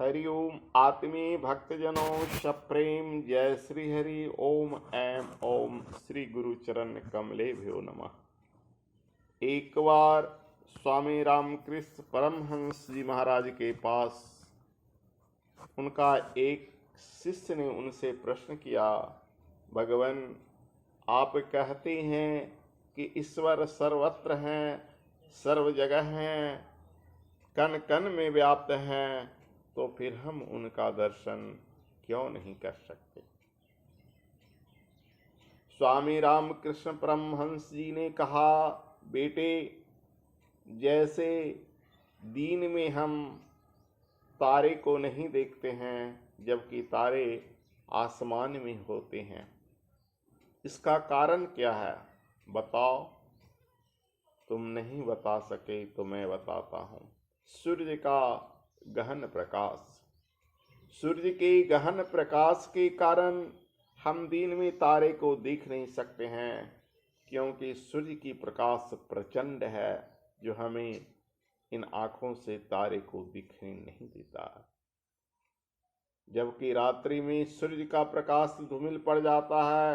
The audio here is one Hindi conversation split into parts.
हरि ओम आत्मीय भक्तजनों सप्रेम जय श्री हरि ओम ऐम ओम श्री गुरु चरण कमले भ्यो नमः। एक बार स्वामी रामकृष्ण परमहंस जी महाराज के पास उनका एक शिष्य ने उनसे प्रश्न किया, भगवान आप कहते हैं कि ईश्वर सर्वत्र हैं, सर्व जगह हैं, कण कण में व्याप्त हैं, तो फिर हम उनका दर्शन क्यों नहीं कर सकते। स्वामी रामकृष्ण परमहंस जी ने कहा, बेटे जैसे दिन में हम तारे को नहीं देखते हैं जबकि तारे आसमान में होते हैं, इसका कारण क्या है बताओ। तुम नहीं बता सके तो मैं बताता हूं। सूर्य का गहन प्रकाश, सूर्य के गहन प्रकाश के कारण हम दिन में तारे को देख नहीं सकते हैं, क्योंकि सूर्य की प्रकाश प्रचंड है जो हमें इन आंखों से तारे को दिखने नहीं देता। जबकि रात्रि में सूर्य का प्रकाश धूमिल पड़ जाता है,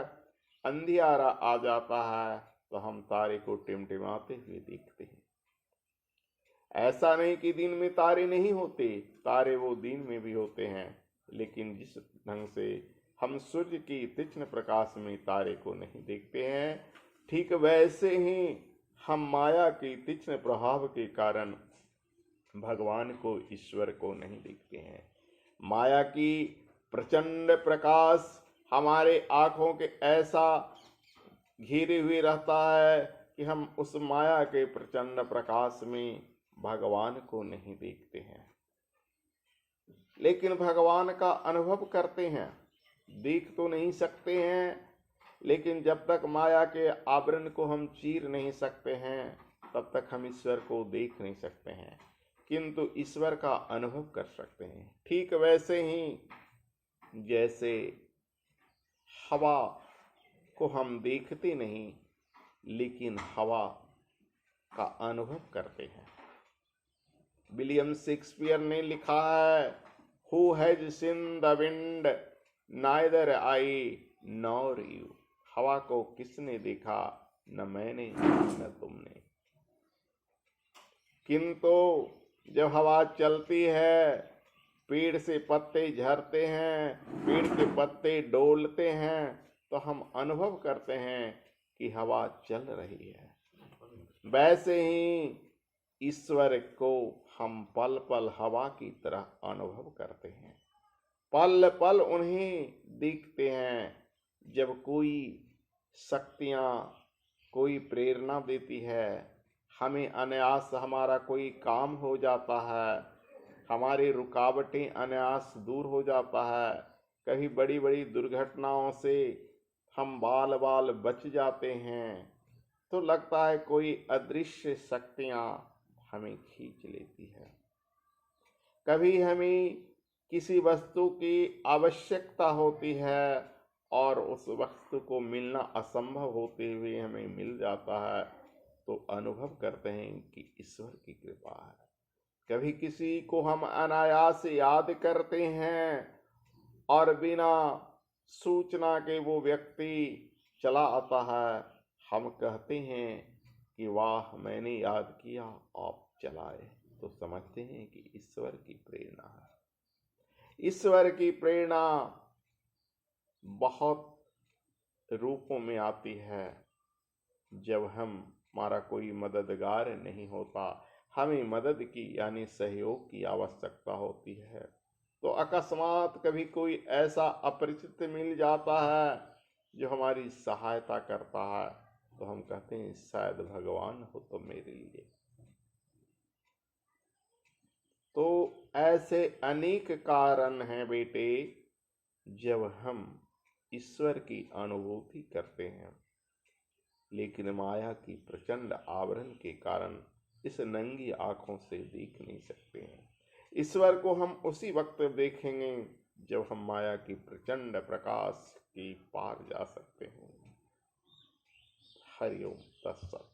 अंधियारा आ जाता है, तो हम तारे को टिमटिमाते हुए देखते हैं। ऐसा नहीं कि दिन में तारे नहीं होते, तारे वो दिन में भी होते हैं, लेकिन जिस ढंग से हम सूर्य की तीक्ष्ण प्रकाश में तारे को नहीं देखते हैं, ठीक वैसे ही हम माया के तीक्ष्ण प्रभाव के कारण भगवान को, ईश्वर को नहीं देखते हैं। माया की प्रचंड प्रकाश हमारे आंखों के ऐसा घिरे हुए रहता है कि हम उस माया के प्रचंड प्रकाश में भगवान को नहीं देखते हैं, लेकिन भगवान का अनुभव करते हैं। देख तो नहीं सकते हैं, लेकिन जब तक माया के आवरण को हम चीर नहीं सकते हैं तब तक हम ईश्वर को देख नहीं सकते हैं, किंतु ईश्वर का अनुभव कर सकते हैं। ठीक वैसे ही जैसे हवा को हम देखते नहीं लेकिन हवा का अनुभव करते हैं। विलियम शेक्सपियर ने लिखा है, who has seen the wind neither I nor you. हवा को किसने देखा, न मैंने न तुमने। किंतु जब हवा चलती है, पेड़ से पत्ते झरते हैं, पेड़ के पत्ते डोलते हैं, तो हम अनुभव करते हैं कि हवा चल रही है। वैसे ही ईश्वर को हम पल पल हवा की तरह अनुभव करते हैं, पल पल उन्हें देखते हैं। जब कोई शक्तियाँ, कोई प्रेरणा देती है, हमें अनायास हमारा कोई काम हो जाता है, हमारी रुकावटें अनायास दूर हो जाता है, कभी बड़ी बड़ी दुर्घटनाओं से हम बाल बाल बच जाते हैं, तो लगता है कोई अदृश्य शक्तियाँ हमें खींच लेती है। कभी हमें किसी वस्तु की आवश्यकता होती है और उस वस्तु को मिलना असंभव होते हुए हमें मिल जाता है, तो अनुभव करते हैं कि ईश्वर की कृपा है। कभी किसी को हम अनायास याद करते हैं और बिना सूचना के वो व्यक्ति चला आता है, हम कहते हैं कि वाह मैंने याद किया, आप चलाए, तो समझते हैं कि ईश्वर की प्रेरणा है। ईश्वर की प्रेरणा बहुत रूपों में आती है। जब हमारा कोई मददगार नहीं होता, हमें मदद की यानी सहयोग की आवश्यकता होती है, तो अकस्मात कभी कोई ऐसा अपरिचित मिल जाता है जो हमारी सहायता करता है, तो हम कहते हैं शायद भगवान हो तो मेरे लिए। तो ऐसे अनेक कारण हैं बेटे, जब हम ईश्वर की अनुभूति करते हैं, लेकिन माया की प्रचंड आवरण के कारण इस नंगी आंखों से देख नहीं सकते हैं। ईश्वर को हम उसी वक्त देखेंगे जब हम माया की प्रचंड प्रकाश के पार जा सकते हैं। हरि ओम तत्सत।